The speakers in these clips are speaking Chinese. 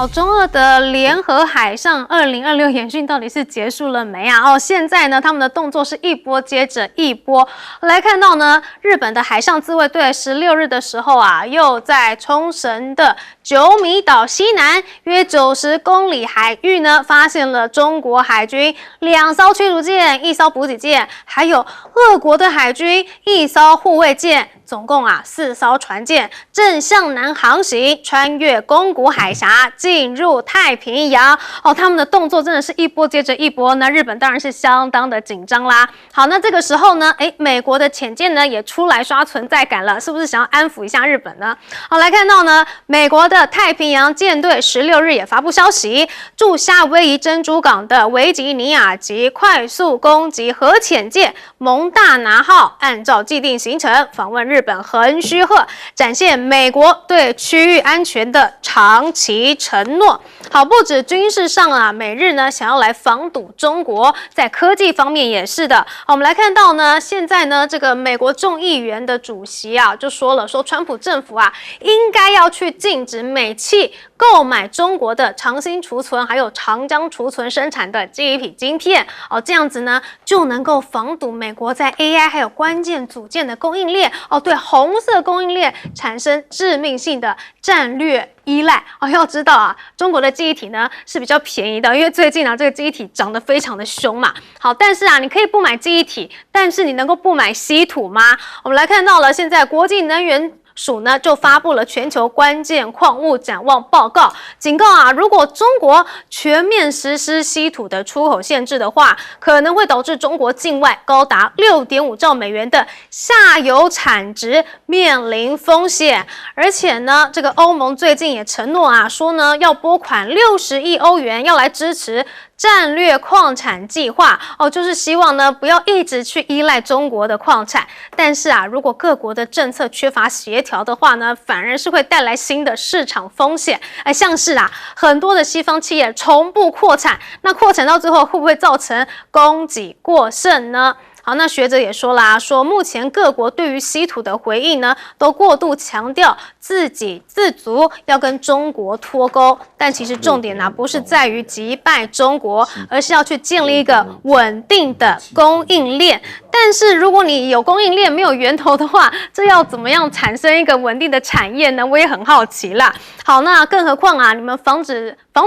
好，中俄的联合海上2026演训到底是结束了没啊？现在呢，他们的动作是一波接着一波。来看到呢，日本的海上自卫队16日的时候啊，又在冲绳的九米岛西南约90公里海域呢，发现了中国海军2艘驱逐舰、1艘补给舰，还有俄国的海军1艘护卫舰。总共4艘船舰正向南航行，穿越宫古海峡，进入太平洋。他们的动作真的是一波接着一波。那日本当然是相当的紧张啦。好，那这个时候呢，美国的潜舰呢也出来刷存在感了，是不是想要安抚一下日本呢？好，来看到呢，美国的太平洋舰队16日也发布消息，驻夏威夷珍珠港的维吉尼亚级快速攻击核潜舰蒙大拿号，按照既定行程访问日本横须贺，展现美国对区域安全的长期承诺。好，不止军事上啊，美日呢想要来防堵中国，在科技方面也是的。好，我们来看到呢，现在呢，这个美国众议员的主席啊，就说了，说川普政府啊，应该要去禁止美企购买中国的长兴储存还有长江储存生产的记忆体晶片。这样子呢，就能够防堵美国在 AI 还有关键组件的供应链对红色供应链产生致命性的战略依赖。要知道啊，中国的记忆体呢是比较便宜的，因为最近啊这个记忆体涨得非常的凶嘛。好，但是啊你可以不买记忆体，但是你能够不买稀土吗？我们来看到了，现在国际能源署呢就发布了全球关键矿物展望报告，警告啊，如果中国全面实施稀土的出口限制的话，可能会导致中国境外高达6.5兆美元的下游产值面临风险。而且呢，这个欧盟最近也承诺啊，说呢要拨款60亿欧元，要来支持战略矿产计划就是希望呢不要一直去依赖中国的矿产。但是啊，如果各国的政策缺乏协调的话呢，反而是会带来新的市场风险。像是啊很多的西方企业重步扩产，那扩产到最后会不会造成供给过剩呢？好，那学者也说啦，说目前各国对于稀土的回应呢，都过度强调自给自足，要跟中国脱钩。但其实重点不是在于击败中国，而是要去建立一个稳定的供应链。但是如果你有供应链没有源头的话，这要怎么样产生一个稳定的产业呢？我也很好奇啦。好，那更何况啊，你们防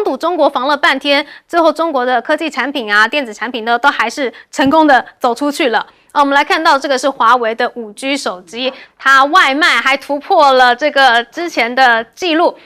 堵中国防了半天，最后中国的科技产品啊、电子产品呢，都还是成功的走出去了。我们来看到这个是华为的5G 手机，它外卖还突破了这个之前的记录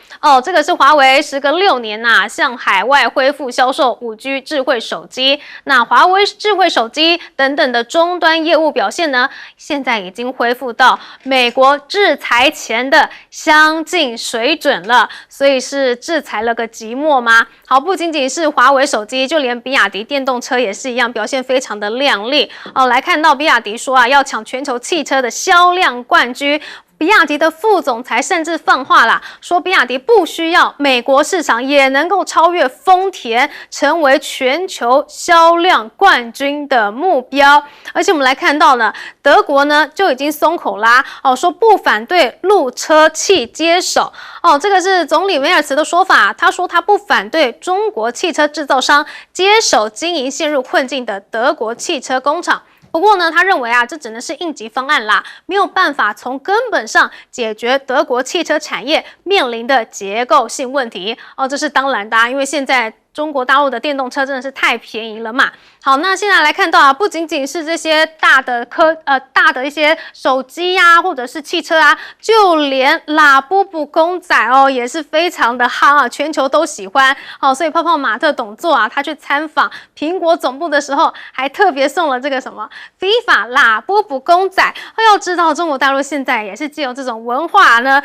这个是华为时隔6年向海外恢复销售5G 智慧手机。那华为智慧手机等等的终端业务表现呢，现在已经恢复到美国制裁前的相近水准了。所以是制裁了个寂寞吗？好，不仅仅是华为手机，就连比亚迪电动车也是一样，表现非常的亮丽来看到比亚迪说要抢全球汽车的销量冠军。比亚迪的副总裁甚至放话啦，说比亚迪不需要美国市场也能够超越丰田，成为全球销量冠军的目标。而且我们来看到呢，德国呢就已经松口啦说不反对路车汽接手这个是总理梅尔茨的说法，他说他不反对中国汽车制造商接手经营陷入困境的德国汽车工厂。不过呢，他认为这只能是应急方案啦，没有办法从根本上解决德国汽车产业面临的结构性问题这是当然的因为现在中国大陆的电动车真的是太便宜了嘛。好，那现在来看到不仅仅是这些大的一些手机或者是汽车就连拉布布公仔也是非常的夯全球都喜欢所以泡泡玛特董座他去参访苹果总部的时候，还特别送了这个什么 FIFA 拉布布公仔。要知道中国大陆现在也是借由这种文化呢，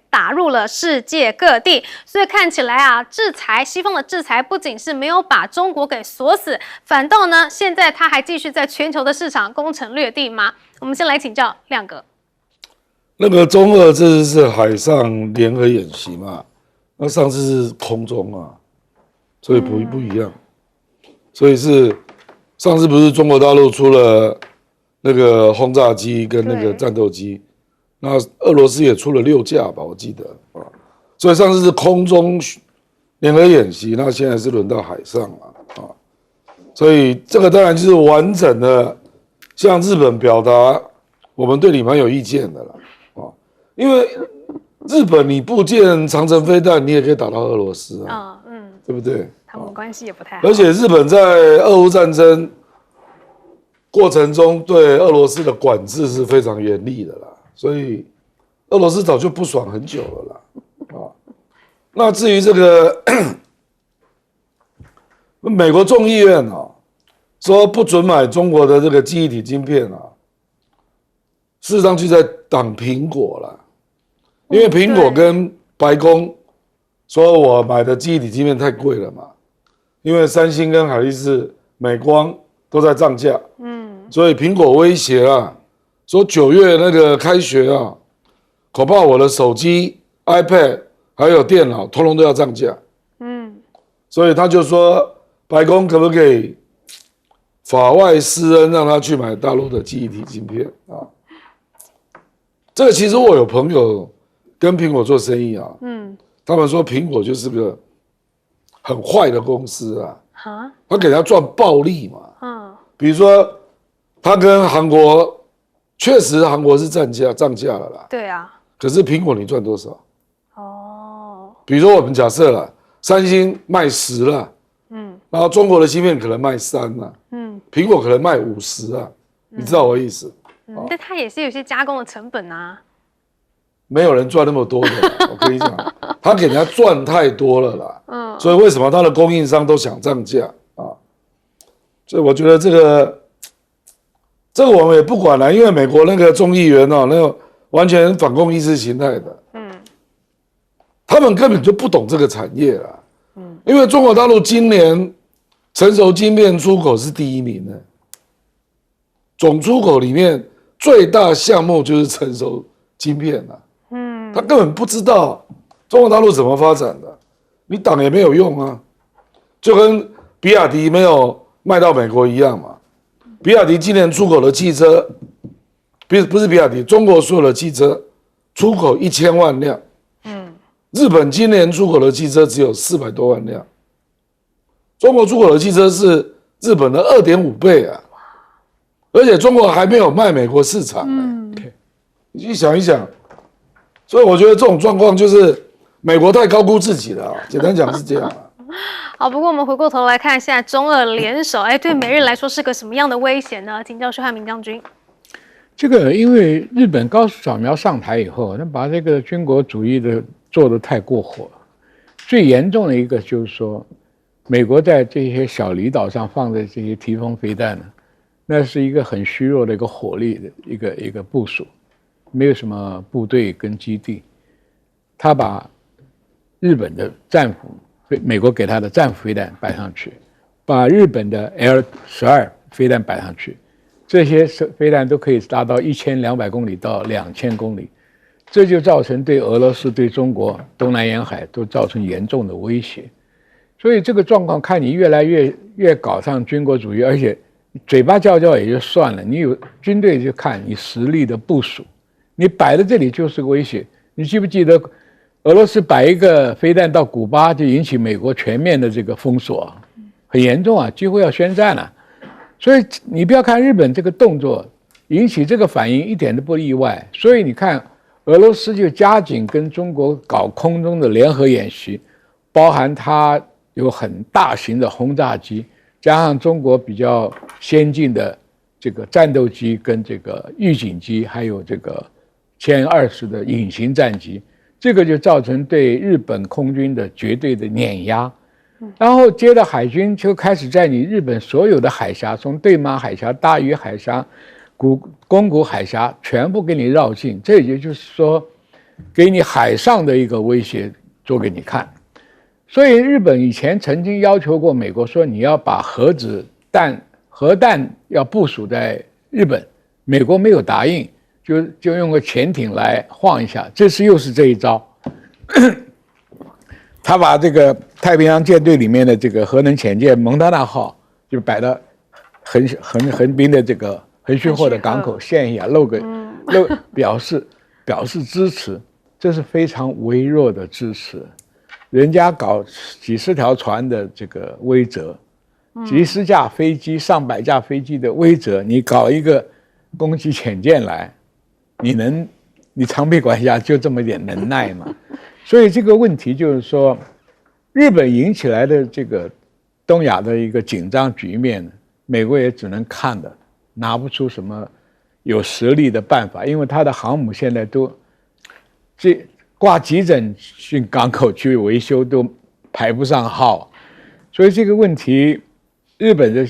打入了世界各地。所以看起来西方的制裁不仅是没有把中国给锁死，反倒呢现在他还继续在全球的市场攻城略地吗？我们先来请教亮哥。那个中俄这次是海上联合演习嘛，那上次是空中所以不一样。所以是上次不是中国大陆出了那个轰炸机跟那个战斗机，那俄罗斯也出了6架吧，我记得所以上次是空中联合演习，那现在是轮到海上了啊，所以这个当然就是完整的向日本表达我们对你蛮有意见的了啊，因为日本你部件长程飞弹，你也可以打到俄罗斯啊，对不对？他们关系也不太好。而且日本在俄乌战争过程中对俄罗斯的管制是非常严厉的啦，所以俄罗斯早就不爽很久了啦，啊，那至于这个美国众议院啊，说不准买中国的这个记忆体晶片啊，事实上就在挡苹果啦，因为苹果跟白宫说我买的记忆体晶片太贵了嘛，因为三星跟海力士、美光都在涨价，所以苹果威胁啊，说9月那个开学啊，恐怕我的手机、iPad 还有电脑通通都要涨价，所以他就说白宫可不可以法外施恩，让他去买大陆的记忆体晶片啊？这个其实我有朋友跟苹果做生意啊，他们说苹果就是个很坏的公司啊，他给他赚暴利嘛，比如说他跟韩国，确实韩国是涨价了啦，对啊，可是苹果你赚多少？比如说我们假设了，三星卖10了，然后中国的芯片可能卖3了，苹果可能卖50啊，你知道我的意思？但它也是有些加工的成本啊。没有人赚那么多的，我跟你讲，他给人家赚太多了啦，所以为什么他的供应商都想涨价啊？所以我觉得这个我们也不管了，因为美国那个众议员哦，那个完全反共意识形态的，他们根本就不懂这个产业啦，因为中国大陆今年成熟晶片出口是第1名的，总出口里面最大项目就是成熟晶片啦，他根本不知道中国大陆怎么发展的，你挡也没有用啊，就跟比亚迪没有卖到美国一样嘛。比亚迪今年出口的汽车，不是比亚迪，中国所有的汽车出口1000万辆，日本今年出口的汽车只有400多万辆，中国出口的汽车是日本的2.5倍啊，而且中国还没有卖美国市场，你去想一想，所以我觉得这种状况就是美国太高估自己了，简单讲是这样。好，不过我们回过头来看，现在中俄联手，对美日来说是个什么样的威胁呢？请教薛汉明将军。这个因为日本高市早苗上台以后，那把这个军国主义的做得太过火了。最严重的一个就是说，美国在这些小离岛上放的这些提风飞弹呢，那是一个很虚弱的一个火力的一个部署，没有什么部队跟基地。他把日本的战斧，美国给他的战斧飞弹摆上去，把日本的 L-12飞弹摆上去，这些飞弹都可以达到1200公里到2000公里，这就造成对俄罗斯、对中国东南沿海都造成严重的威胁。所以这个状况看你越来越搞上军国主义，而且嘴巴叫叫也就算了，你有军队就看你实力的部署，你摆在这里就是个威胁。你记不记得俄罗斯摆一个飞弹到古巴，就引起美国全面的这个封锁，很严重啊，几乎要宣战了。所以你不要看日本这个动作引起这个反应一点都不意外。所以你看俄罗斯就加紧跟中国搞空中的联合演习，包含它有很大型的轰炸机，加上中国比较先进的这个战斗机跟这个预警机，还有这个歼20的隐形战机，这个就造成对日本空军的绝对的碾压。然后接着海军就开始在你日本所有的海峡，从对马海峡、大隅海峡、宫古海峡全部给你绕境，这也就是说给你海上的一个威胁做给你看。所以日本以前曾经要求过美国说，你要把核弹要部署在日本，美国没有答应，就用个潜艇来晃一下，这次又是这一招。他把这个太平洋舰队里面的这个核能潜舰蒙大拿号就摆到横滨的这个横须贺的港口现一下，表示支持，这是非常微弱的支持。人家搞几十条船的这个威慑，几十架飞机、上百架飞机的威慑，你搞一个攻击潜舰来，你长臂管辖就这么点能耐吗？所以这个问题就是说，日本引起来的这个东亚的一个紧张局面，美国也只能看的，拿不出什么有实力的办法，因为他的航母现在都挂急诊进港口去维修都排不上号，所以这个问题，日本的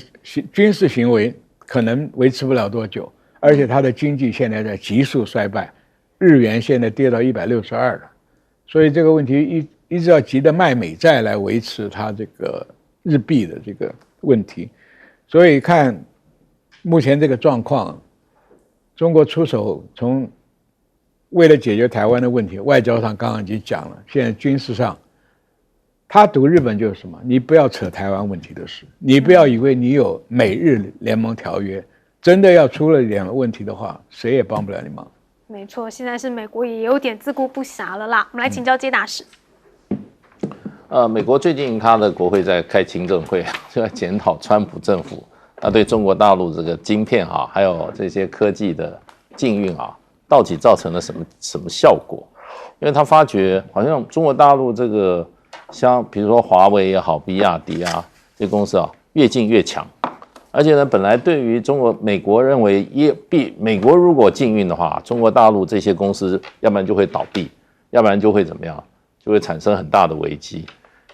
军事行为可能维持不了多久，而且它的经济现在在急速衰败，日元现在跌到162了，所以这个问题一直要急着卖美债来维持它这个日币的这个问题，所以看目前这个状况，中国出手为了解决台湾的问题，外交上刚刚已经讲了，现在军事上，他赌日本就是什么？你不要扯台湾问题的事，你不要以为你有美日联盟条约，真的要出了一点问题的话，谁也帮不了你忙。没错，现在是美国也有点自顾不暇了啦。我们来请教接大使。美国最近他的国会在开听证会，就在检讨川普政府他对中国大陆这个晶片还有这些科技的禁运到底造成了什么效果？因为他发觉好像中国大陆这个像比如说华为也好，比亚迪这些公司越禁越强，而且呢，本来对于美国认为美国如果禁运的话，中国大陆这些公司要不然就会倒闭，要不然就会怎么样，就会产生很大的危机。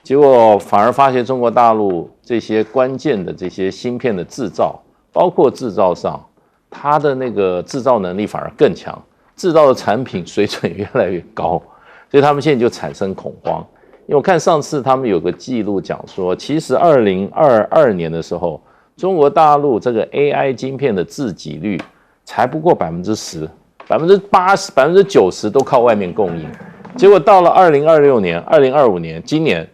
结果反而发现中国大陆这些关键的这些芯片的制造，包括制造上，它的那个制造能力反而更强，制造的产品水准越来越高，所以他们现在就产生恐慌。因为我看上次他们有个记录讲说，其实2022年的时候，中国大陆这个 AI 晶片的自给率才不过10%，80%、90%都靠外面供应。结果到了2026年、2025年，今年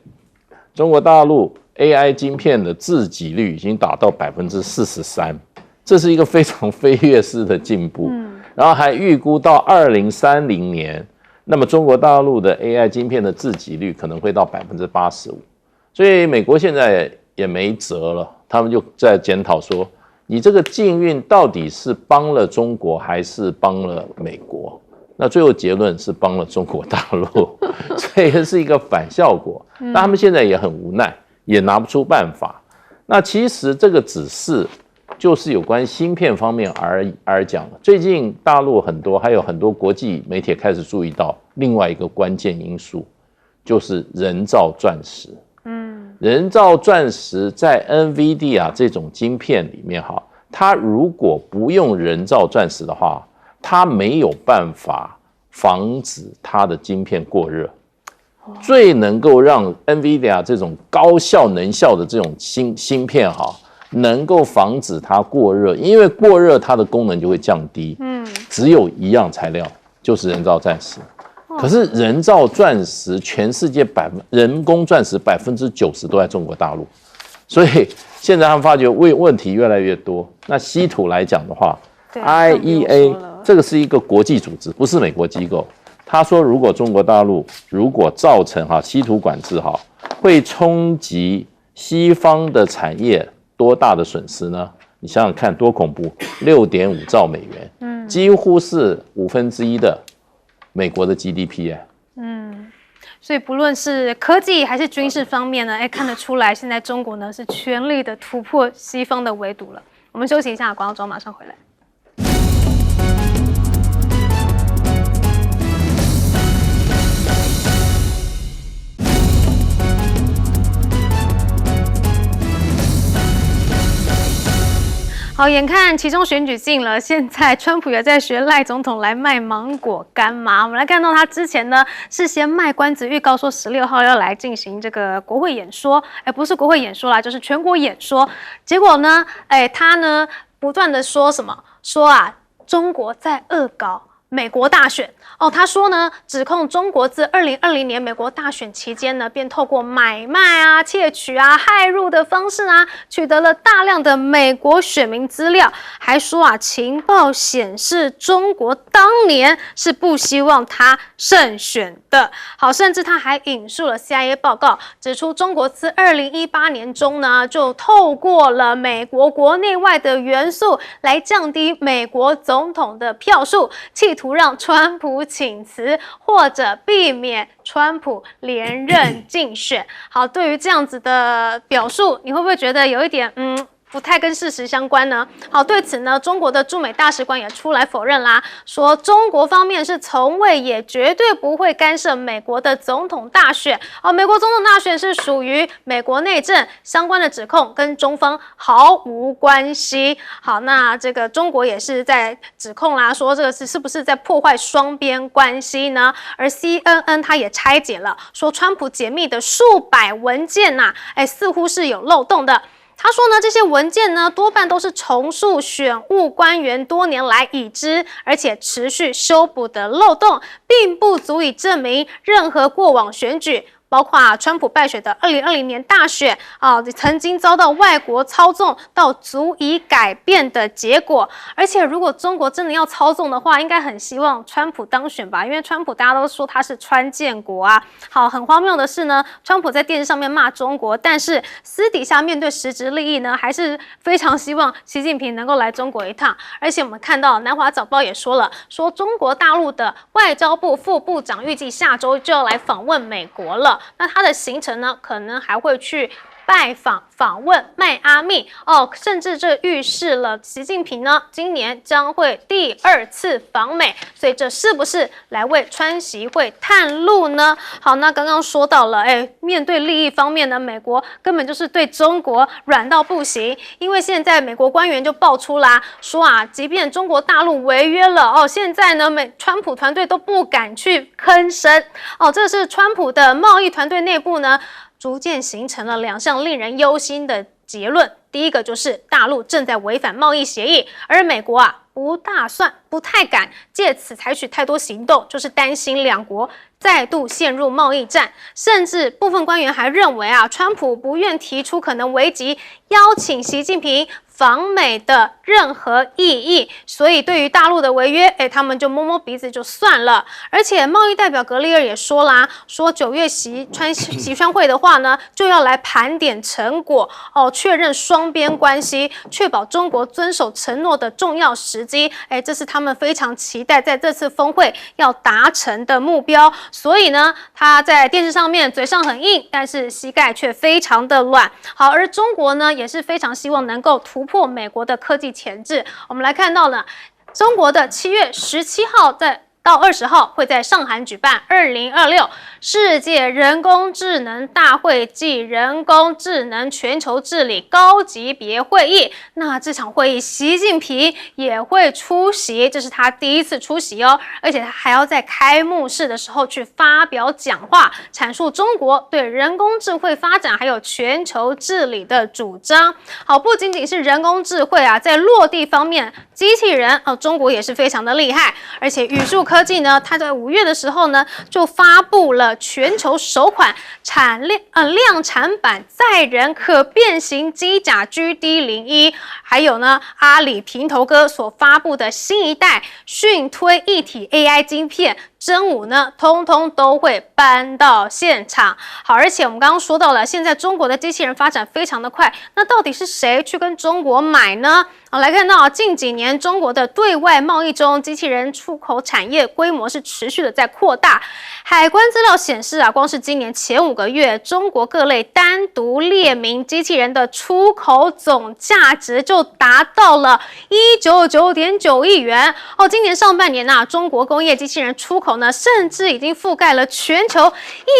中国大陆 AI 晶片的自给率已经达到43%，这是一个非常飞跃式的进步。然后还预估到2030年，那么中国大陆的 AI 晶片的自给率可能会到85%，所以美国现在也没辙了，他们就在检讨说，你这个禁运到底是帮了中国还是帮了美国？那最后结论是帮了中国大陆，所以是一个反效果。那他们现在也很无奈，也拿不出办法。那其实这个只是就是有关芯片方面而讲的。最近大陆还有很多国际媒体开始注意到另外一个关键因素，就是人造钻石。人造钻石在 NVIDIA 这种晶片里面它如果不用人造钻石的话，它没有办法防止它的晶片过热。最能够让 NVIDIA 这种高效能效的这种芯片能够防止它过热，因为过热它的功能就会降低。只有一样材料，就是人造钻石。可是人造钻石，全世界人工钻石90%都在中国大陆，所以现在他们发觉问题越来越多。那稀土来讲的话，IEA 这个是一个国际组织，不是美国机构。他说，如果中国大陆如果造成稀土管制会冲击西方的产业多大的损失呢？你想想看，多恐怖！6.5兆美元，几乎是1/5的美国的 GDP 所以不论是科技还是军事方面呢，看得出来，现在中国呢是全力的突破西方的围堵了。我们休息一下，广告之后马上回来。好，眼看期中选举近了，现在川普也在学赖总统来卖芒果干嘛？我们来看到他之前呢是先卖关子，预告说16号要来进行这个国会演说，不是国会演说啦，就是全国演说。结果呢，他呢不断的说什么？说中国在恶搞美国大选哦，他说呢，指控中国自2020年美国大选期间呢，便透过买卖啊、窃取啊、骇入的方式啊，取得了大量的美国选民资料，还说啊，情报显示中国当年是不希望他胜选的。好，甚至他还引述了 CIA 报告，指出中国自2018年中呢，就透过了美国国内外的元素来降低美国总统的票数，企图让川普请辞或者避免川普连任竞选。好，对于这样子的表述，你会不会觉得有一点不太跟事实相关呢？好，对此呢，中国的驻美大使馆也出来否认啦，说中国方面是从未也绝对不会干涉美国的总统大选。美国总统大选是属于美国内政，相关的指控跟中方毫无关系。好，那这个中国也是在指控啦，说这个是不是在破坏双边关系呢？而 CNN 他也拆解了，说川普解密的数百文件呐，似乎是有漏洞的。他说呢，这些文件呢多半都是重塑选务官员多年来已知而且持续修补的漏洞，并不足以证明任何过往选举，包括川普败选的2020年大选曾经遭到外国操纵到足以改变的结果。而且如果中国真的要操纵的话，应该很希望川普当选吧，因为川普大家都说他是川建国啊。好，很荒谬的是呢，川普在电视上面骂中国，但是私底下面对实质利益呢，还是非常希望习近平能够来中国一趟。而且我们看到南华早报也说了，说中国大陆的外交部副部长预计下周就要来访问美国了。那他的行程呢，可能还会去访问迈阿密甚至这预示了习近平呢今年将会第2次访美，所以这是不是来为川习会探路呢？好，那刚刚说到了，面对利益方面呢，美国根本就是对中国软到不行，因为现在美国官员就爆出啦，说啊，即便中国大陆违约了现在呢川普团队都不敢去吭声这是川普的贸易团队内部呢逐渐形成了2项令人忧心的结论。第一个就是大陆正在违反贸易协议，而美国不太敢借此采取太多行动，就是担心两国再度陷入贸易战。甚至部分官员还认为川普不愿提出可能危及邀请习近平访美的任何意义，所以对于大陆的违约，他们就摸摸鼻子就算了。而且贸易代表格利尔也说啦，说9月习川会的话呢，就要来盘点成果确认双边关系，确保中国遵守承诺的重要时机。这是他们非常期待在这次峰会要达成的目标。所以呢，他在电视上面嘴上很硬，但是膝盖却非常的软。好，而中国呢，也是非常希望能够突破美国的科技前置。我们来看到了中国的7月17号到20号会在上海举办2026世界人工智能大会暨人工智能全球治理高级别会议。那这场会议习近平也会出席，这是他第1次出席而且他还要在开幕式的时候去发表讲话，阐述中国对人工智慧发展还有全球治理的主张。好，不仅仅是人工智慧在落地方面，机器人中国也是非常的厉害，而且语数科技呢，它在5月的时候呢，就发布了全球首款量产版载人可变形机甲 GD01， 还有呢，阿里平头哥所发布的新一代讯推一体 AI 晶片。真武呢，通通都会搬到现场。好，而且我们刚刚说到了，现在中国的机器人发展非常的快，那到底是谁去跟中国买呢？来看到近几年中国的对外贸易中，机器人出口产业规模是持续的在扩大。海关资料显示光是今年前5个月，中国各类单独列明机器人的出口总价值就达到了199.9亿元。今年上半年中国工业机器人出口呢，甚至已经覆盖了全球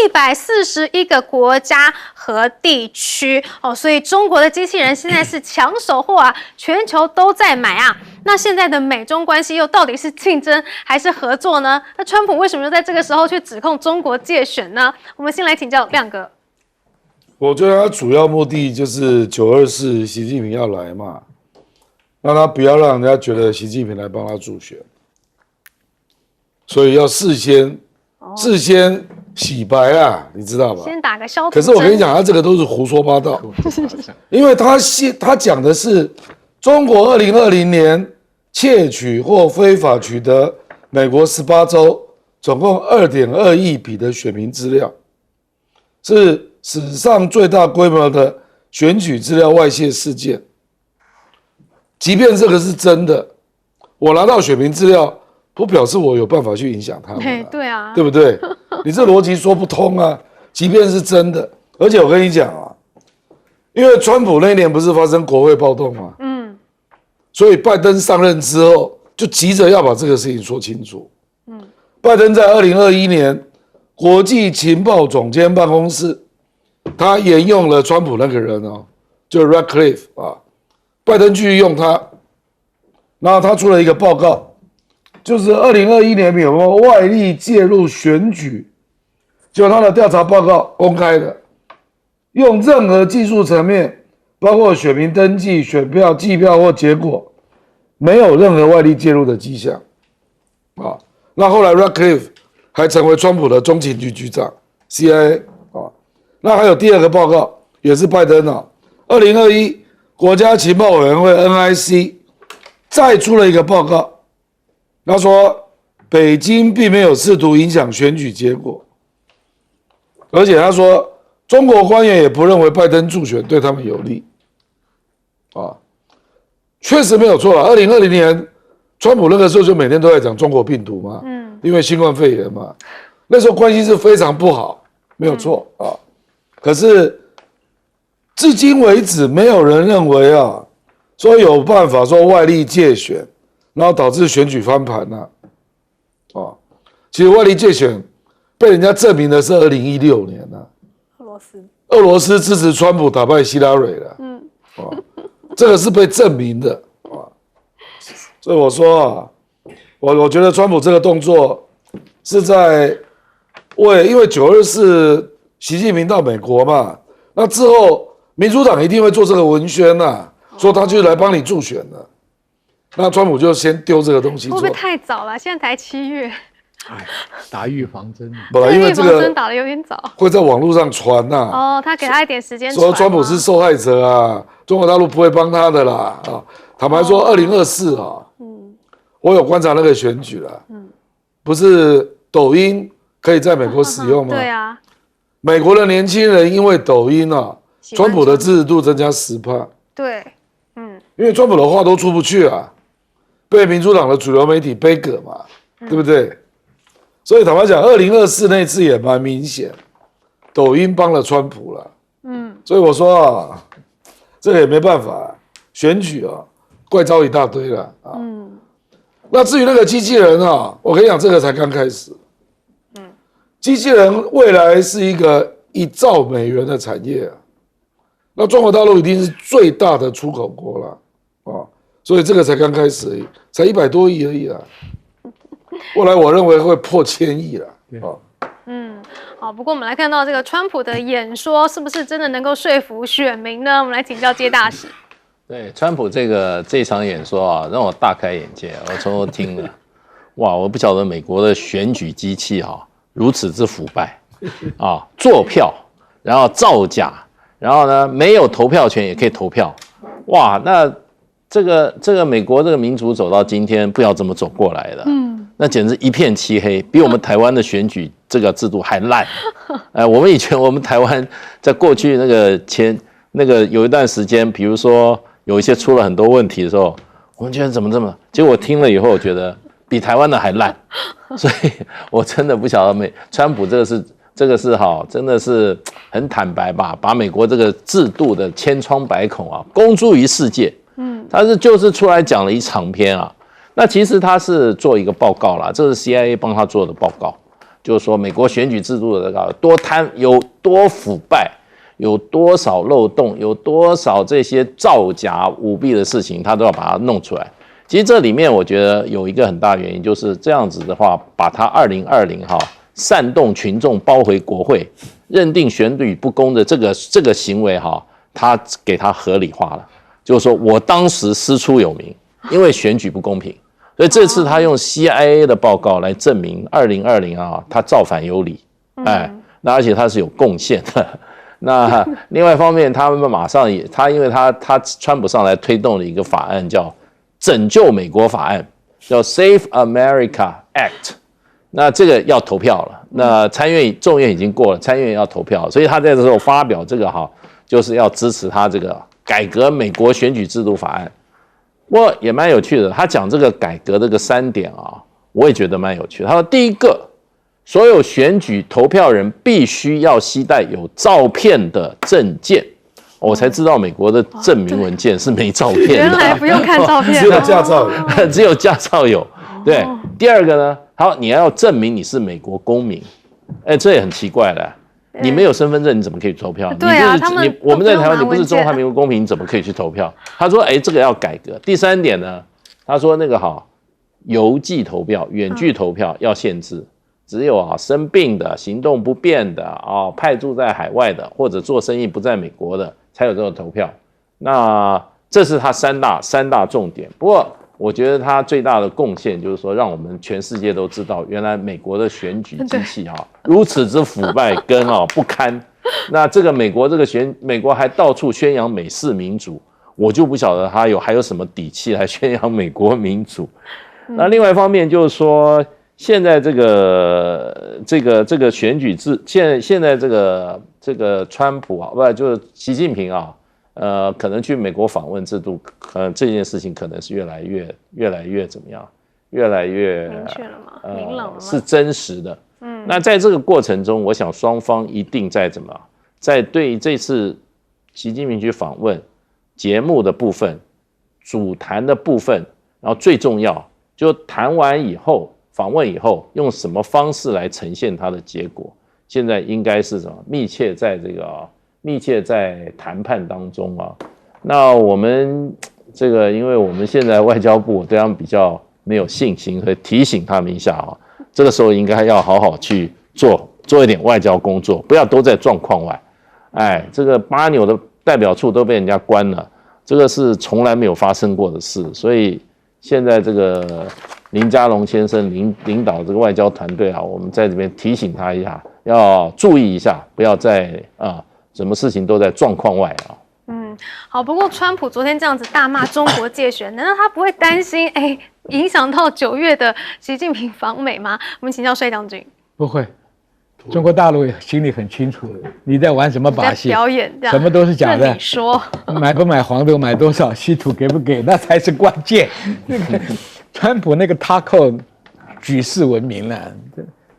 141个国家和地区所以中国的机器人现在是抢手货全球都在买那现在的美中关系又到底是竞争还是合作呢？那川普为什么又在这个时候去指控中国介选呢？我们先来请教亮哥。我觉得他主要目的就是924习近平要来嘛，让他不要让人家觉得习近平来帮他助选。所以要事先洗白啊，你知道吧？先打个消毒可针。是我跟你讲，他这个都是胡说八道，因为他讲的是中国2020年窃取或非法取得美国18州总共2.2亿笔的选民资料，是史上最大规模的选举资料外泄事件。即便这个是真的，我拿到选民资料，不表示我有办法去影响他们啊，对啊，对不对？你这逻辑说不通啊！即便是真的，而且我跟你讲啊，因为川普那一年不是发生国会暴动吗？所以拜登上任之后就急着要把这个事情说清楚。拜登在2021年国际情报总监办公室，他沿用了川普那个人哦，就 Radcliffe 啊，拜登继续用他，然后他出了一个报告。就是2021年有没有外力介入选举，就他的调查报告公开的，用任何技术层面，包括选民登记、选票、计票或结果，没有任何外力介入的迹象。啊，那后来 Radcliffe 还成为川普的中情局局长 CIA 啊，那还有第二个报告也是拜登啊，2021国家情报委员会 NIC 再出了一个报告。他说，北京并没有试图影响选举结果，而且他说，中国官员也不认为拜登助选对他们有利，啊，确实没有错了。2020年，川普那个时候就每天都在讲中国病毒嘛，因为新冠肺炎嘛，那时候关系是非常不好，没有错啊。可是至今为止，没有人认为啊，说有办法说外力介选。然后导致选举翻盘啊，其实外力介选被人家证明的是2016年啊，俄罗斯支持川普打败希拉蕊了，这个是被证明的啊，所以我说啊，我觉得川普这个动作是在因为924习近平到美国嘛，那之后民主党一定会做这个文宣啊，说他就来帮你助选的。那川普就先丢这个东西做，会不会太早了？现在才7月。打预防针，本来因为这个预防针打得有点早，会在网络上传呐。哦，他给他一点时间。说川普是受害者啊，中国大陆不会帮他的啦啊。坦白说，2024啊，我有观察那个选举啦，不是抖音可以在美国使用吗？对啊。美国的年轻人因为抖音啊，川普的支持度增加10%。对，因为川普的话都出不去啊。被民主党的主流媒体背梗嘛，对不对？所以坦白讲，2024那次也蛮明显，抖音帮了川普了。所以我说啊，这个也没办法，选举啊，怪招一大堆了啊。那至于那个机器人啊，我跟你讲，这个才刚开始。机器人未来是一个1兆美元的产业啊，那中国大陆一定是最大的出口国了啊。所以这个才刚开始而已，才100多亿而已啦。未来我认为会破1000亿啦。好，不过我们来看到这个川普的演说，是不是真的能够说服选民呢？我们来请教接大使。对，川普这场演说啊，让我大开眼界。我从头听了，哇，我不晓得美国的选举机器如此之腐败啊，做票，然后造假，然后呢没有投票权也可以投票，哇，那。这个美国这个民主走到今天，不知道怎么走过来的，那简直一片漆黑，比我们台湾的选举这个制度还烂。我们以前我们台湾在过去那个有一段时间，比如说有一些出了很多问题的时候，我们觉得怎么这么，结果听了以后，我觉得比台湾的还烂，所以我真的不晓得川普这个是真的是很坦白吧，把美国这个制度的千疮百孔公诸于世界。他就是出来讲了一长篇啊，那其实他是做一个报告啦，这是 CIA 帮他做的报告，就是说美国选举制度的多贪有多腐败，有多少漏洞，有多少这些造假舞弊的事情，他都要把它弄出来。其实这里面我觉得有一个很大原因，就是这样子的话，把他2020煽动群众包围国会，认定选举不公的这个行为他给他合理化了。就是说我当时师出有名，因为选举不公平，所以这次他用 CIA 的报告来证明2020啊，他造反有理，那而且他是有贡献的。那另外一方面，他们马上也，因为他川普上来推动了一个法案，叫拯救美国法案，叫 Save America Act。那这个要投票了，那众院已经过了，参院要投票，所以他在这时候发表这个就是要支持他这个改革美国选举制度法案。不过也蛮有趣的，他讲这个改革这个3点啊，我也觉得蛮有趣的。他说，第一个，所有选举投票人必须要携带有照片的证件。我才知道美国的证明文件是没照片的，原来不用看照片，只有驾照有，只有驾照有。对，第二个呢，好，你要证明你是美国公民，这也很奇怪了。你没有身份证，你怎么可以投票？对啊，我们在台湾，你不是中华民国公民，你怎么可以去投票？他说，这个要改革。第3点呢，他说那个邮寄投票、远距投票要限制，只有生病的、行动不便的派驻在海外的，或者做生意不在美国的，才有这个投票。那这是他三大重点。不过我觉得他最大的贡献就是说，让我们全世界都知道，原来美国的选举机器如此之腐败跟不堪。那这个美国还到处宣扬美式民主，我就不晓得他还有什么底气来宣扬美国民主。那另外一方面就是说，现在这个选举制，现在这个川普不就是习近平可能去美国访问制度，这件事情可能是越来越怎么样，越来越明确了吗？明朗了吗？是真实的。那在这个过程中，我想双方一定在对于这次习近平去访问节目的部分、主谈的部分，然后最重要就谈完以后、访问以后，用什么方式来呈现它的结果，现在应该是什么？密切在谈判当中那我们这个，因为我们现在外交部对他们比较没有信心，所以提醒他们一下这个时候应该要好好去做一点外交工作，不要都在状况外。这个巴纽的代表处都被人家关了，这个是从来没有发生过的事，所以现在这个林佳龙先生领导这个外交团队我们在这边提醒他一下，要注意一下，不要再什么事情都在状况外好。不过川普昨天这样子大骂中国介选，难道他不会担心影响到9月的习近平访美吗？我们请教帅将军。不会，中国大陆心里很清楚，你在玩什么把戏？表演这样，什么都是假的。你说买不买黄豆，买多少稀土给不给，那才是关键。那个川普那个他靠举世闻名了，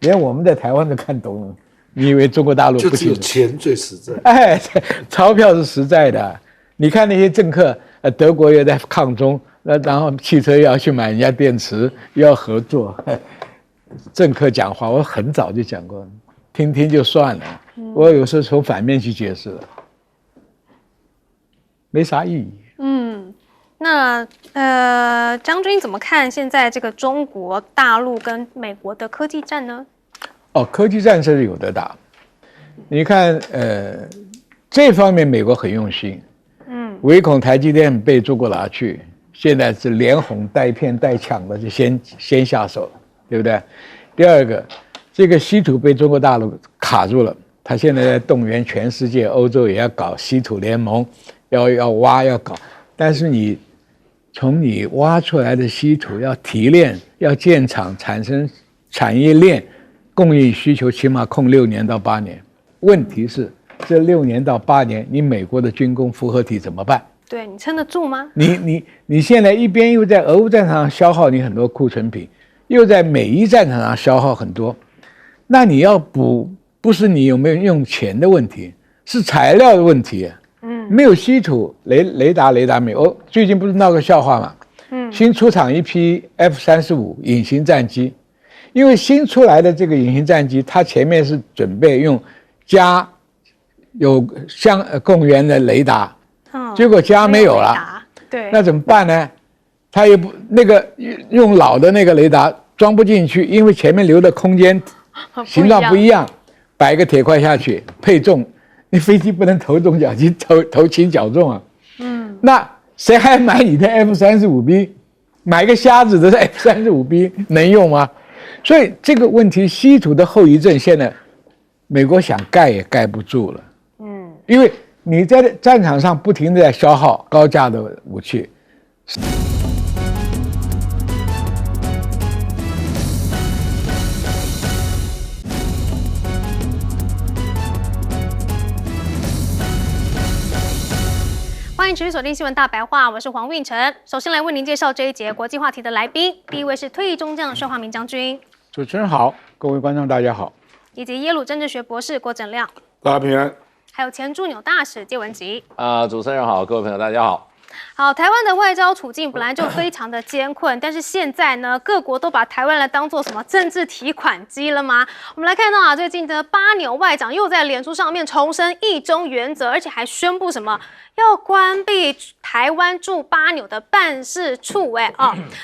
连我们在台湾都看懂了。你以为中国大陆不就只有钱最实在？钞票是实在的。你看那些政客，德国也在抗中，然后汽车要去买人家电池，要合作。政客讲话，我很早就讲过，听听就算了。我有时候从反面去解释了，没啥意义。那将军怎么看现在这个中国大陆跟美国的科技战呢？科技战是有的打。你看，这方面美国很用心，唯恐台积电被中国拿去，现在是连哄带骗带抢的，就先下手，对不对？第二个，这个稀土被中国大陆卡住了，他现在在动员全世界，欧洲也要搞稀土联盟，要挖要搞，但是你从你挖出来的稀土要提炼，要建厂，产生产业链。供应需求起码控6年到8年，问题是这6年到8年，你美国的军工复合体怎么办？对，你撑得住吗？你现在一边又在俄乌战场上消耗你很多库存品，又在美伊战场上消耗很多，那你要补，不是你有没有用钱的问题，是材料的问题。没有稀土雷达没有。最近不是闹个笑话嘛？新出厂一批 F-35隐形战机。因为新出来的这个隐形战机，它前面是准备用有共源的雷达，结果没有了，对，那怎么办呢？它也不那个用老的那个雷达装不进去，因为前面留的空间形状不一样，摆个铁块下去配重，你飞机不能头重脚轻，头轻脚重啊。那谁还买你的 F-35B？买个瞎子的 F-35B 能用吗？所以这个问题，稀土的后遗症，现在美国想盖也盖不住了。因为你在战场上不停地在消耗高价的武器。欢迎持续锁定新闻大白话，我是黄运成。首先来为您介绍这一节国际话题的来宾，第一位是退役中将薛华明将军，主持人好，各位观众大家好，以及耶鲁政治学博士郭正亮，大家平安。还有前驻纽大使介文吉。主持人好，各位朋友大家好。好，台湾的外交处境本来就非常的艰困，但是现在呢，各国都把台湾来当做什么政治提款机了吗？我们来看到啊，最近的巴纽外长又在脸书上面重申一中原则，而且还宣布什么要关闭台湾驻巴纽的办事处。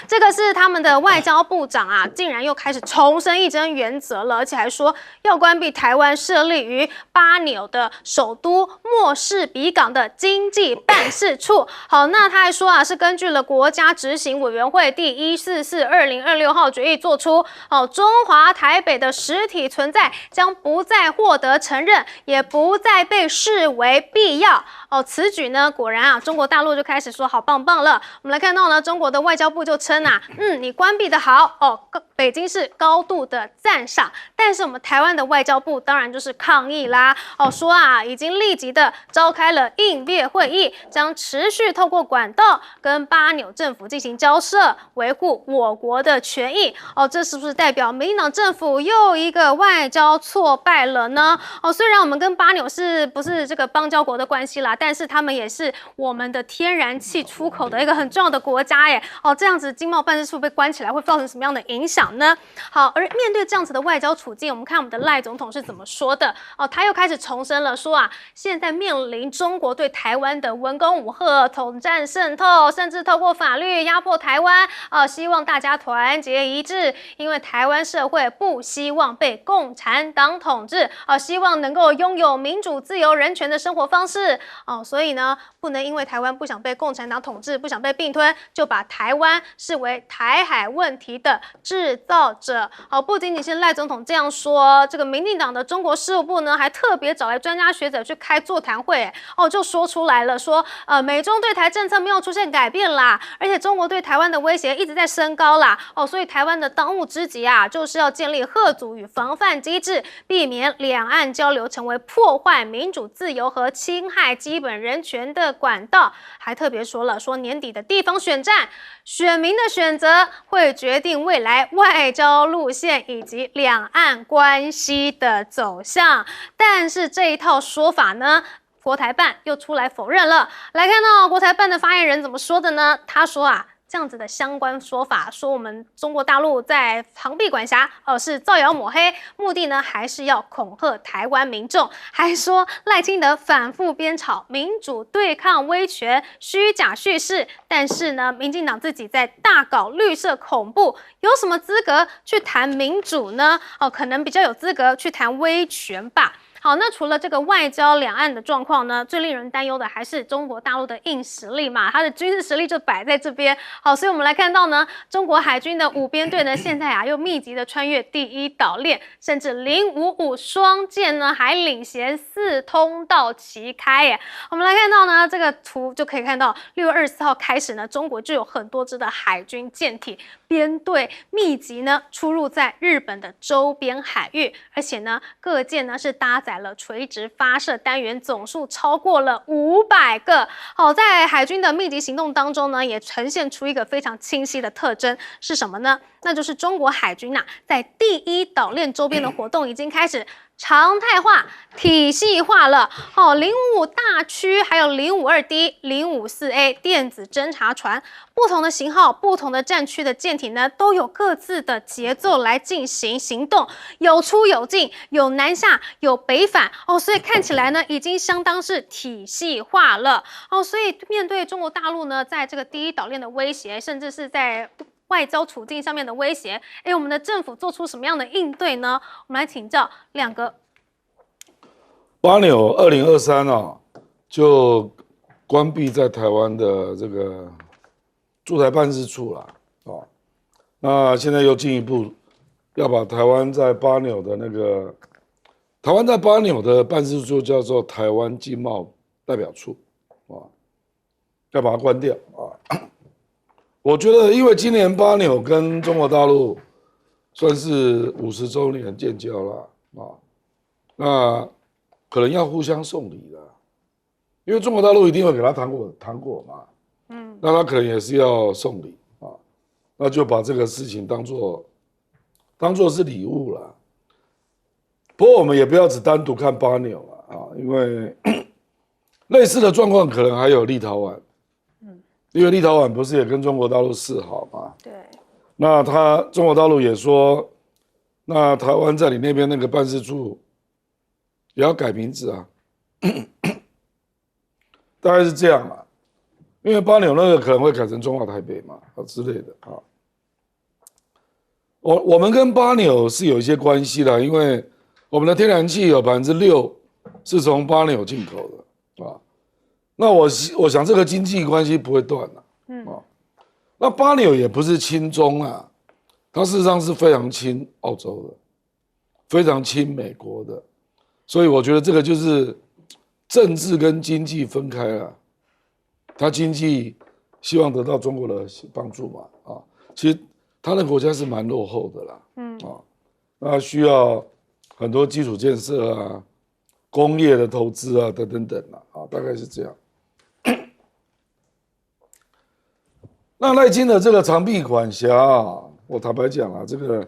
这个是他们的外交部长啊，竟然又开始重申一中原则了，而且还说要关闭台湾设立于巴纽的首都莫士比港的经济办事处。好，那他还说啊，是根据了国家执行委员会第144/2026号决议做出，中华台北的实体存在将不再获得承认，也不再被视为必要。此举呢，果然啊，中国大陆就开始说好棒棒了。我们来看到呢，中国的外交部就称啊，你关闭的好北京市高度的赞赏。但是我们台湾的外交部当然就是抗议啦，说啊，已经立即的召开了应变会议，将持续透过管道跟巴纽政府进行交涉，维护我国的权益。这是不是代表民进党政府又一个外交挫败了呢？虽然我们跟巴纽是不是这个邦交国的关系啦，但是他们也是我们的天然气出口的一个很重要的国家耶。这样子经贸办事处被关起来会造成什么样的影响呢？好，而面对这样子的外交处境，我们看我们的赖总统是怎么说的。他又开始重申了，说啊，现在面临中国对台湾的文攻武吓、统战渗透，甚至透过法律压迫台湾，希望大家团结一致，因为台湾社会不希望被共产党统治，希望能够拥有民主、自由、人权的生活方式。所以呢，不能因为台湾不想被共产党统治，不想被并吞，就把台湾视为台海问题的制造者。不仅仅是赖总统这样说，这个民进党的中国事务部呢，还特别找来专家学者去开座谈会，就说出来了，说美中对台政策没有出现改变啦，而且中国对台湾的威胁一直在升高啦，所以台湾的当务之急啊，就是要建立嚇阻与防范机制，避免两岸交流成为破坏民主自由和侵害基本人权的管道。还特别说了，说年底的地方选战，选民的选择会决定未来外交路线以及两岸关系的走向。但是这一套说法呢，国台办又出来否认了。来看到国台办的发言人怎么说的呢？他说啊，这样子的相关说法，说我们中国大陆在防弊管辖，是造谣抹黑，目的呢还是要恐吓台湾民众，还说赖清德反复编炒民主对抗威权，虚假叙事。但是呢，民进党自己在大搞绿色恐怖，有什么资格去谈民主呢？可能比较有资格去谈威权吧。好，那除了这个外交两岸的状况呢，最令人担忧的还是中国大陆的硬实力嘛，它的军事实力就摆在这边。好，所以我们来看到呢，中国海军的五编队呢，现在啊又密集的穿越第一岛链，甚至055双舰呢还领衔4通道齐开耶。我们来看到呢，这个图就可以看到，6月24号开始呢，中国就有很多支的海军舰艇编队密集呢出入在日本的周边海域，而且呢各舰呢是搭载了垂直发射单元，总数超过了500个。好，在海军的密集行动当中呢，也呈现出一个非常清晰的特征是什么呢？那就是中国海军在第一岛链周边的活动已经开始常态化、体系化了。055大区还有052D、054A 电子侦察船，不同的型号、不同的战区的舰艇呢，都有各自的节奏来进行行动，有出有进，有南下，有北返。所以看起来呢，已经相当是体系化了。所以面对中国大陆呢，在这个第一岛链的威胁，甚至是在外交处境上面的威胁，我们的政府做出什么样的应对呢？我们来请教两个。巴纽2023就关闭在台湾的这个驻台办事处啦。那现在又进一步要把台湾在巴纽的台湾在巴纽的办事处叫做台湾经贸代表处啊，要把它关掉啊。我觉得，因为今年巴纽跟中国大陆算是50周年建交了啊，那可能要互相送礼了，因为中国大陆一定会给他糖果嘛，那他可能也是要送礼。那就把这个事情当作是礼物了。不过我们也不要只单独看巴纽了啊，因为类似的状况可能还有立陶宛。因为立陶宛不是也跟中国大陆示好嘛？对。那中国大陆也说，那台湾在你那边那个办事处也要改名字啊，大概是这样嘛。因为巴纽那个可能会改成中华台北嘛，之类的啊。我们跟巴纽是有一些关系的，因为我们的天然气有6%是从巴纽进口的啊。那我想这个经济关系不会断了，那巴纽也不是亲中啊，它事实上是非常亲澳洲的，非常亲美国的，所以我觉得这个就是政治跟经济分开了。他经济希望得到中国的帮助嘛，其实他的国家是蛮落后的啦，那需要很多基础建设啊、工业的投资啊等等啊，大概是这样。那赖清德这个长臂管辖啊，我坦白讲啊，这个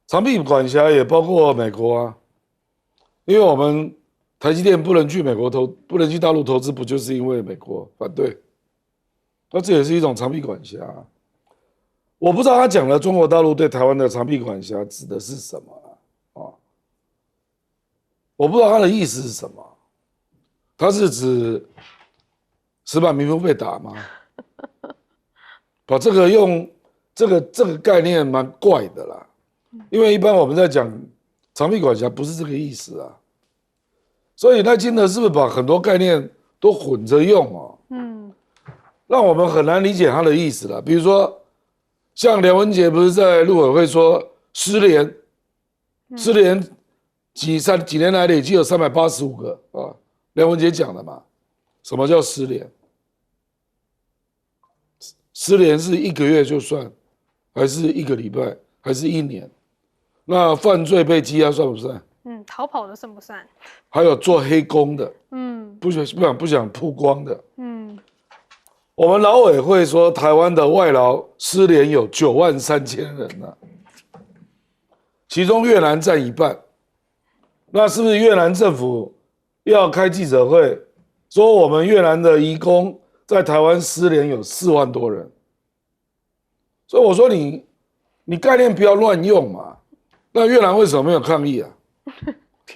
长臂管辖也包括美国啊，因为我们台积电不能去不能去大陆投资，不就是因为美国反对？那这也是一种长臂管辖。我不知道他讲的中国大陆对台湾的长臂管辖指的是什么啊？我不知道他的意思是什么。他是指石板民夫被打吗？把这个用这个概念蛮怪的啦，因为一般我们在讲长臂管辖不是这个意思啊。所以赖清德是不是把很多概念都混着用哦？让我们很难理解他的意思了。比如说，像梁文杰不是在陆委会说失联几年来累计有385个啊，梁文杰讲的嘛。什么叫失联？失联是1个月就算，还是1个礼拜，还是1年？那犯罪被羁押算不算？逃跑的算不算？还有做黑工的，不想曝光的，我们劳委会说台湾的外劳失联有93000人啊，其中越南占1半，那是不是越南政府要开记者会说我们越南的移工在台湾失联有4万多人？所以我说你概念不要乱用嘛。那越南为什么没有抗议啊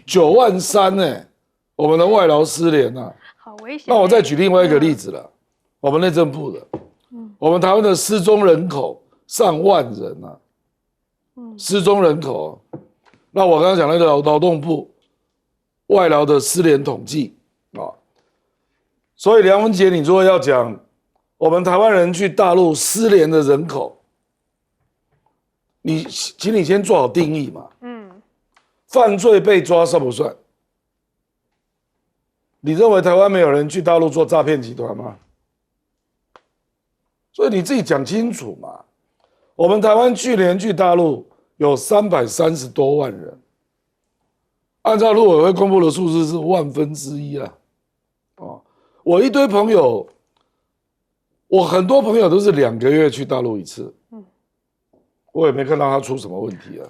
？93000呢，我们的外劳失联啊，好危险。那我再举另外一个例子了，我们内政部的，我们台湾的失踪人口上万人啊，失踪人口。那我刚刚讲那个劳动部外劳的失联统计啊，所以梁文杰，你如果要讲我们台湾人去大陆失联的人口，请你先做好定义嘛。犯罪被抓算不算？你认为台湾没有人去大陆做诈骗集团吗？所以你自己讲清楚嘛。我们台湾去年去大陆有330多万人，按照陆委会公布的数字是1/1000啦。我一堆朋友，我很多朋友都是2个月去大陆一次，我也没看到他出什么问题啊，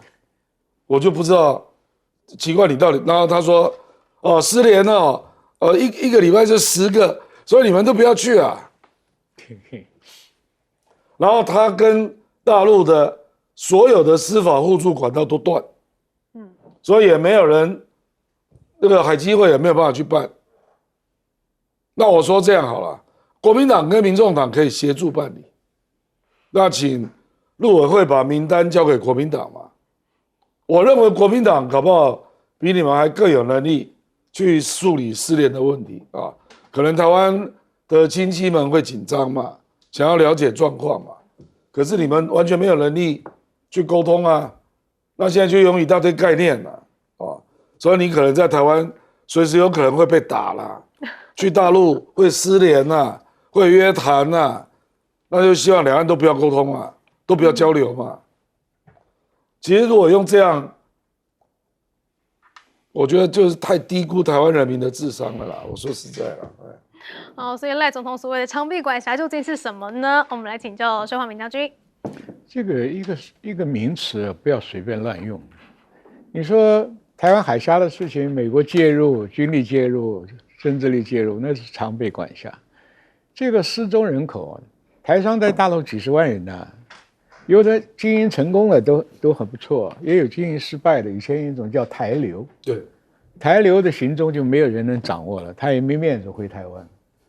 我就不知道。奇怪，你到底？然后他说：“失联哦，一个礼拜就10个，所以你们都不要去啊。”然后他跟大陆的所有的司法互助管道都断，所以也没有人，那个海基会也没有办法去办。那我说这样好了，国民党跟民众党可以协助办理，那请陆委会把名单交给国民党嘛。我认为国民党搞不好比你们还更有能力去处理失联的问题啊！可能台湾的亲戚们会紧张嘛，想要了解状况嘛。可是你们完全没有能力去沟通啊。那现在就用一大堆概念了，哦，所以你可能在台湾随时有可能会被打啦，去大陆会失联啦，会约谈啦，那就希望两岸都不要沟通嘛，都不要交流嘛。其实如果用这样，我觉得就是太低估台湾人民的智商了啦。我说实在了，哦，所以赖总统所谓的长臂管辖究竟是什么呢？我们来请教薛华明将军。这个一个名词不要随便乱用。你说台湾海峡的事情，美国介入、军力介入、政治力介入，那是常被管辖。这个失踪人口，台商在大陆几十万人呢，有的经营成功的都很不错，也有经营失败的。以前有一种叫台流，对，台流的行踪就没有人能掌握了，他也没面子回台湾，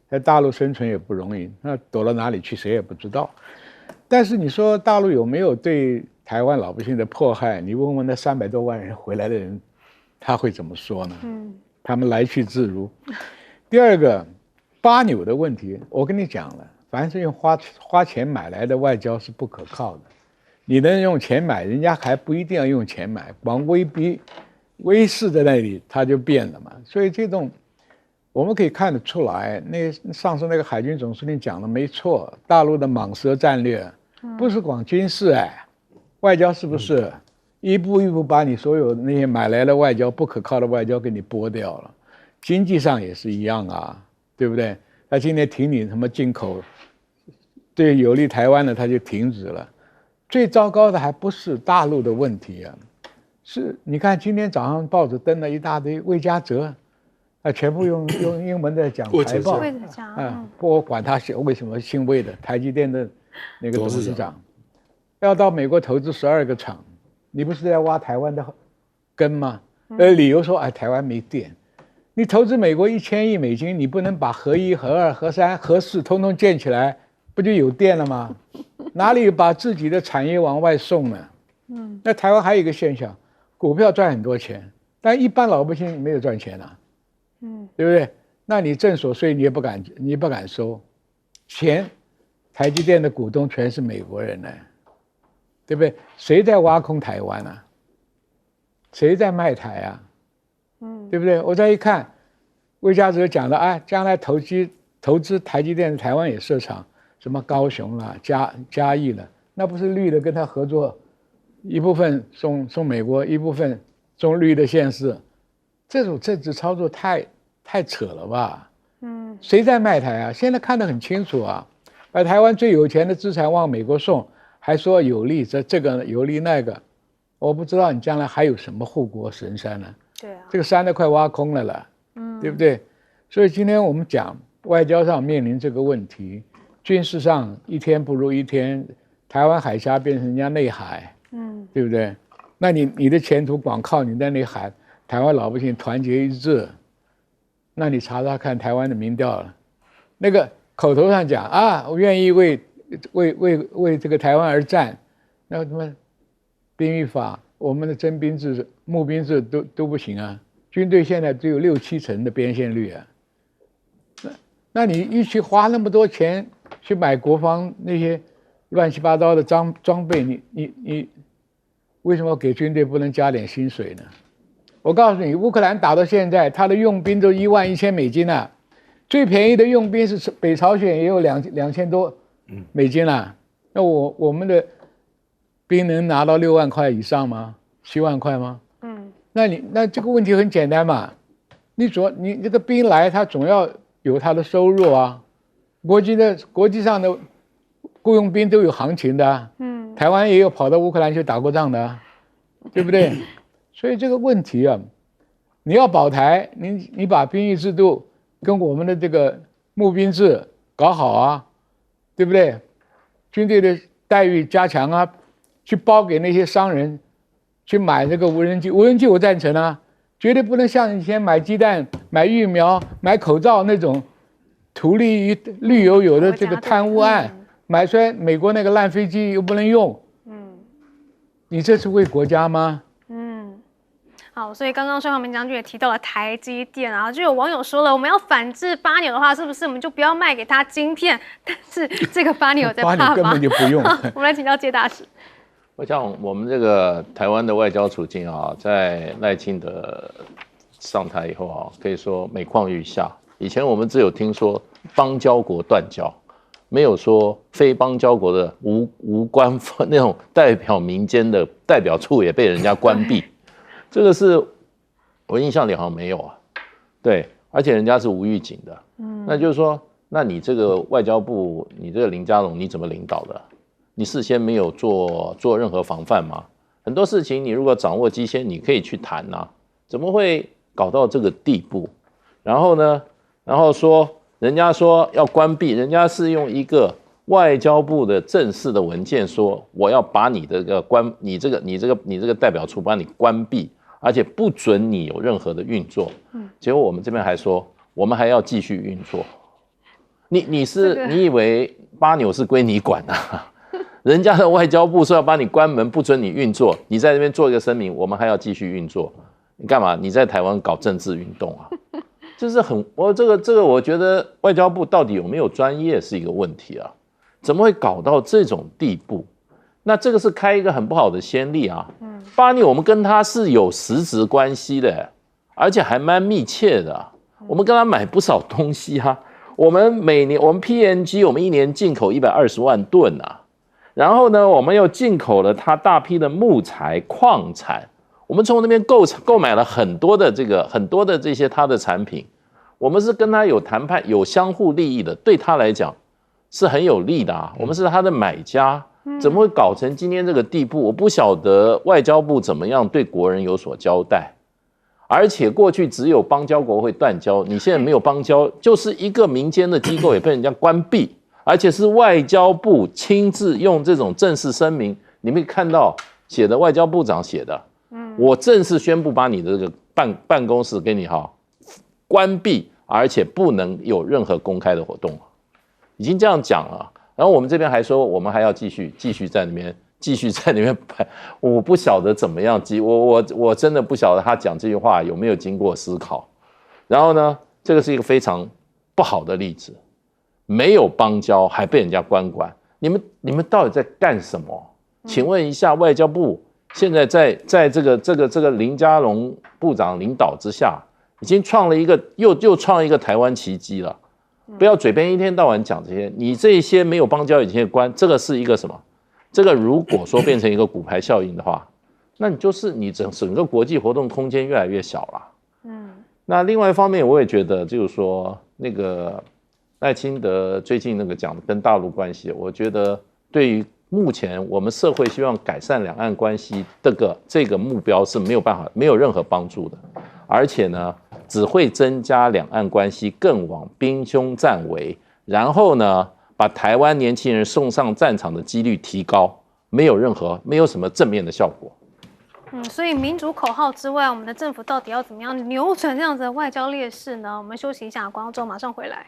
在大陆生存也不容易，那躲到哪里去谁也不知道。但是你说大陆有没有对台湾老百姓的迫害？你问问那300多万人回来的人，他会怎么说呢？他们来去自如。第二个，巴纽的问题，我跟你讲了，凡是用花钱买来的外交是不可靠的。你能用钱买，人家还不一定要用钱买，光威势在那里，他就变了嘛。所以这种我们可以看得出来，那上次那个海军总司令讲的没错，大陆的蟒蛇战略不是光军事外交是不是一步一步把你所有那些买来的外交不可靠的外交给你剥掉了？经济上也是一样啊，对不对？他今天停你什么进口，对有利台湾的他就停止了。最糟糕的还不是大陆的问题啊，是你看今天早上报纸登了一大堆魏家哲，全部用英文在讲财报，不管他为什么姓魏的，台积电的那个董事长要到美国投资12个厂，你不是在挖台湾的根吗？理由说台湾没电，你投资美国1000亿美金，你不能把核1、核2、核3、核4通通建起来，不就有电了吗？哪里把自己的产业往外送呢？那台湾还有一个现象，股票赚很多钱，但一般老百姓没有赚钱啊，对不对？那你证所税你也不敢收，钱，台积电的股东全是美国人呢，对不对？谁在挖空台湾啊？谁在卖台啊？对不对？我再一看，魏家哲讲的将来投资台积电，台湾也设厂，什么高雄啦、嘉义了，那不是绿的跟他合作，一部分送美国，一部分送绿的县市，这种政治操作太扯了吧？谁在卖台啊？现在看得很清楚啊，把台湾最有钱的资产往美国送，还说有利这个有利那个，我不知道你将来还有什么护国神山呢？对啊，这个山都快挖空了啦，对不对？所以今天我们讲外交上面临这个问题，军事上一天不如一天，台湾海峡变成人家内海，对不对？那你的前途光靠你在那喊台湾老百姓团结一致，那你查查看台湾的民调了，那个口头上讲我愿意为这个台湾而战，那什么兵役法，我们的征兵制、募兵制都不行啊，军队现在只有6-7成的编现率啊。那你一起花那么多钱去买国防那些乱七八糟的装备，你为什么给军队不能加点薪水呢？我告诉你，乌克兰打到现在，他的用兵都11000美金啊，最便宜的用兵是北朝鲜也有2000多美金啊。那我们的兵能拿到6万块以上吗？7万块吗？那这个问题很简单嘛，你这个兵来，他总要有他的收入啊。国际上的雇佣兵都有行情的啊，台湾也有跑到乌克兰去打过仗的啊，对不对？所以这个问题啊，你要保台，你把兵役制度跟我们的这个募兵制搞好啊，对不对？军队的待遇加强啊，去包给那些商人去买这个无人机，无人机我赞成啊，绝对不能像以前买鸡蛋、买疫苗、买口罩那种图利于绿油油的这个贪污案，买出来美国那个烂飞机又不能用，你这是为国家吗？好，所以刚刚孙浩明将军也提到了台积电啊，就有网友说了，我们要反制巴纽的话，是不是我们就不要卖给他晶片？但是这个巴纽在怕吗？巴纽根本就不用。我们来请教介大使。我想我们这个台湾的外交处境啊，在赖清德上台以后啊，可以说每况愈下。以前我们只有听说邦交国断交，没有说非邦交国的无官方那种代表民间的代表处也被人家关闭。这个是我印象里好像没有啊，对，而且人家是无预警的，那就是说，那你这个外交部，你这个林佳龙你怎么领导的？你事先没有做任何防范吗？很多事情你如果掌握机先，你可以去谈啊，怎么会搞到这个地步？然后呢，然后说人家说要关闭，人家是用一个外交部的正式的文件说，我要把你这个你这个代表处把你关闭，而且不准你有任何的运作。结果我们这边还说，我们还要继续运作。你以为巴纽是归你管啊？人家的外交部说要把你关门，不准你运作，你在这边做一个声明，我们还要继续运作，你干嘛？你在台湾搞政治运动啊？就是这个，我觉得外交部到底有没有专业是一个问题啊。怎么会搞到这种地步？那这个是开一个很不好的先例啊。巴纽我们跟他是有实质关系的，而且还蛮密切的啊。我们跟他买不少东西啊。我们PNG 我们一年进口120万吨啊。然后呢，我们又进口了他大批的木材矿产，我们从那边购买了很多的这些他的产品。我们是跟他有谈判，有相互利益的，对他来讲是很有利的啊。我们是他的买家，怎么会搞成今天这个地步？我不晓得外交部怎么样对国人有所交代。而且过去只有邦交国会断交，你现在没有邦交，就是一个民间的机构也被人家关闭，而且是外交部亲自用这种正式声明，你们可以看到写的外交部长写的，我正式宣布把你的这个办公室给你关闭，而且不能有任何公开的活动，已经这样讲了。然后我们这边还说，我们还要继续在里面拍，我不晓得怎么样，我真的不晓得他讲这句话有没有经过思考。然后呢，这个是一个非常不好的例子，没有邦交还被人家关管，你们到底在干什么？请问一下，外交部现在在这个林佳龙部长领导之下，已经创了一个又创一个台湾奇迹了。不要嘴边一天到晚讲这些，你这些没有邦交已经关，这个是一个什么？这个如果说变成一个骨牌效应的话，那你整个国际活动空间越来越小了。那另外一方面，我也觉得就是说，那个赖清德最近那个讲的跟大陆关系，我觉得对于目前我们社会希望改善两岸关系这个目标是没有任何帮助的，而且呢，只会增加两岸关系更往兵凶战危，然后呢，把台湾年轻人送上战场的几率提高，没有什么正面的效果。所以民主口号之外，我们的政府到底要怎么样扭转这样子的外交劣势呢？我们休息一下，广告之后马上回来。